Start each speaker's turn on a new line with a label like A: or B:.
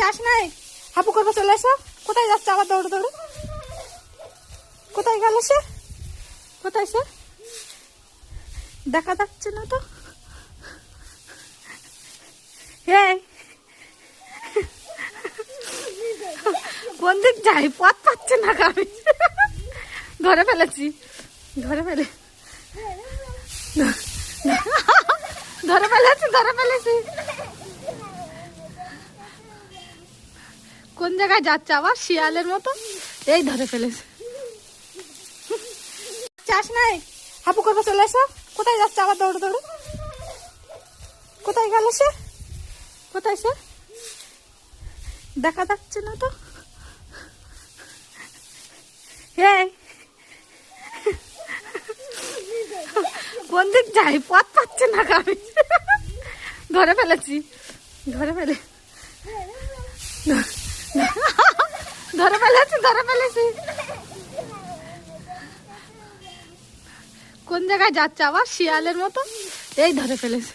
A: চাস নাই হাপু করবে, চলে এসো। কোথায় যাচ্ছে আবার দৌড়ে দৌড়ে? কোথায় গেল সে? কোথায় সে? দেখা যাচ্ছে না তো। এই কোন দিক যাই, পথ পাচ্ছে না আমি। ধরে ফেলেছি, ধরে ফেলে ধরে ফেলেছি, ধরে ফেলেছি। কোন জায়গায় যাচ্ছে আবার শিয়ালের মতো? এই ধরে ফেলেছে। চাস নাই হাপু করবে, চলে এসো। কোথায় যাচ্ছে আবার দৌড়ে দৌড়ে? কোথায় গেল সে? কোথায় সে? দেখা যাচ্ছে না তো। এই কোন দিক যাই, পথ পাচ্ছে না আমি। ধরে ফেলেছি, ধরে ফেলে ধরে ফেলেছি, ধরে ফেলেছি। কোন জায়গায় যাচ্ছে আবার শিয়ালের মতো? এই ধরে ফেলেছে।